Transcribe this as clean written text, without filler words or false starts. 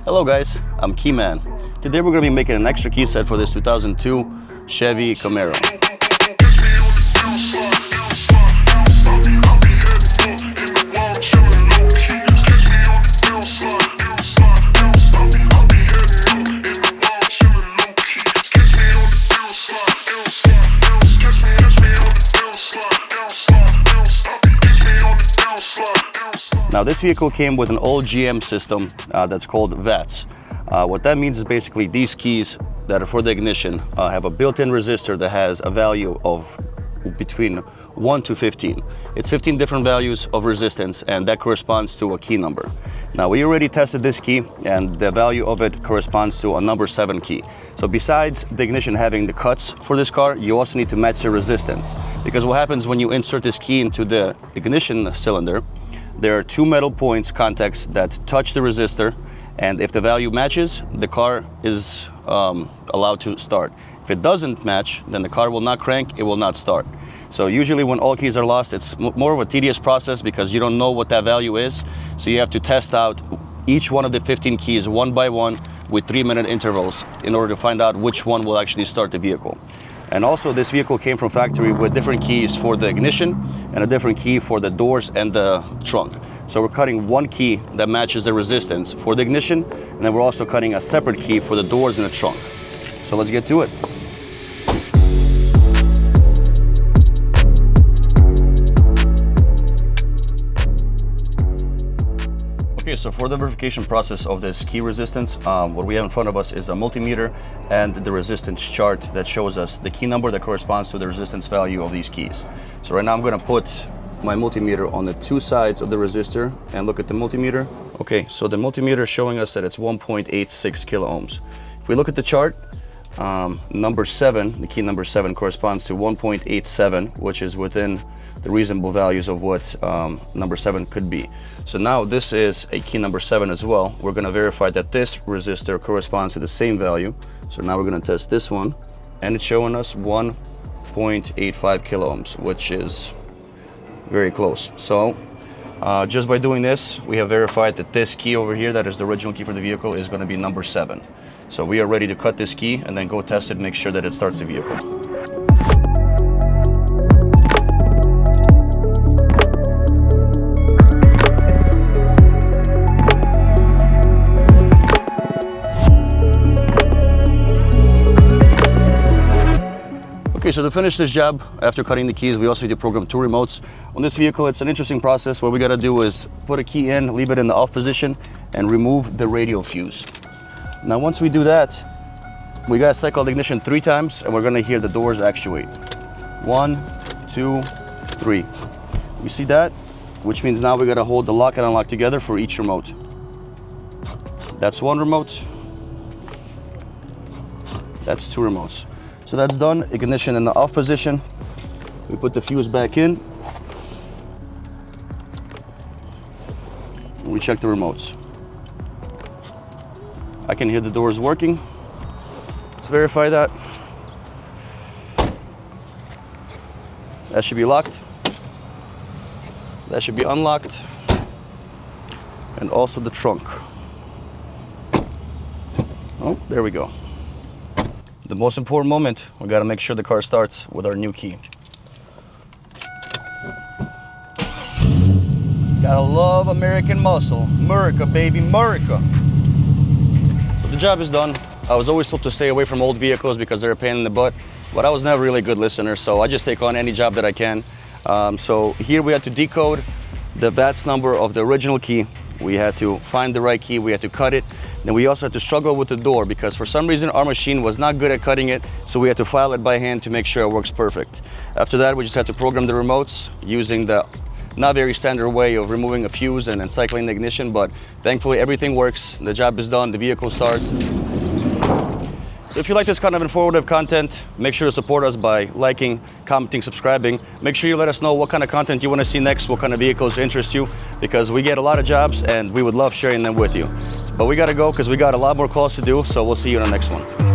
Hello guys, I'm Keyman. Today we're going to be making an extra key set for this 2002 Chevy Camaro. Now this vehicle came with an old GM system that's called VATS. What that means is basically these keys that are for the ignition have a built-in resistor that has a value of between 1 to 15. It's 15 different values of resistance, and that corresponds to a key number. Now we already tested this key and the value of it corresponds to a number 7 key. So besides the ignition having the cuts for this car, you also need to match the resistance, because what happens when you insert this key into the ignition cylinder, there are two metal points, contacts, that touch the resistor, and if the value matches, the car is allowed to start. If it doesn't match, then the car will not crank, it will not start. So usually when all keys are lost, it's more of a tedious process because you don't know what that value is. So you have to test out each one of the 15 keys one by one with 3-minute intervals in order to find out which one will actually start the vehicle. And also this vehicle came from factory with different keys for the ignition and a different key for the doors and the trunk. So we're cutting one key that matches the resistance for the ignition, and then we're also cutting a separate key for the doors and the trunk. So let's get to it. Okay, so for the verification process of this key resistance, what we have in front of us is a multimeter and the resistance chart that shows us the key number that corresponds to the resistance value of these keys. So right now I'm going to put my multimeter on the two sides of the resistor and look at the multimeter. Okay, so the multimeter is showing us that it's 1.86 kilo ohms. If we look at the chart, number 7, the key number 7 corresponds to 1.87, which is within the reasonable values of what number 7 could be. So now this is a key number 7 as well. We're going to verify that this resistor corresponds to the same value. So now we're going to test this one, and it's showing us 1.85 kilo ohms, which is very close. So just by doing this, we have verified that this key over here, that is the original key for the vehicle, is going to be number 7. So we are ready to cut this key and then go test it and make sure that it starts the vehicle. Okay, so to finish this job, after cutting the keys, we also need to program 2 remotes. On this vehicle, it's an interesting process. What we got to do is put a key in, leave it in the off position, and remove the radial fuse. Now, once we do that, we got to cycle the ignition 3 times, and we're going to hear the doors actuate. 1, 2, 3. You see that? Which means now we got to hold the lock and unlock together for each remote. That's 1 remote. That's 2 remotes. So that's done. Ignition in the off position. We put the fuse back in. And we check the remotes. I can hear the doors working. Let's verify that. That should be locked. That should be unlocked. And also the trunk. Oh, there we go. The most important moment, we got to make sure the car starts with our new key. Gotta love American muscle. America, baby, America. So the job is done. I was always told to stay away from old vehicles because they're a pain in the butt, but I was never really a good listener, so I just take on any job that I can. So here we had to decode the VATS number of the original key. We had to find the right key, we had to cut it. Then we also had to struggle with the door because for some reason our machine was not good at cutting it, so we had to file it by hand to make sure it works perfect. After that, we just had to program the remotes using the not very standard way of removing a fuse and then cycling the ignition, but thankfully everything works, the job is done, the vehicle starts. So if you like this kind of informative content, make sure to support us by liking, commenting, subscribing. Make sure you let us know what kind of content you want to see next, what kind of vehicles interest you, because we get a lot of jobs and we would love sharing them with you. But we got to go because we got a lot more calls to do, so we'll see you in the next one.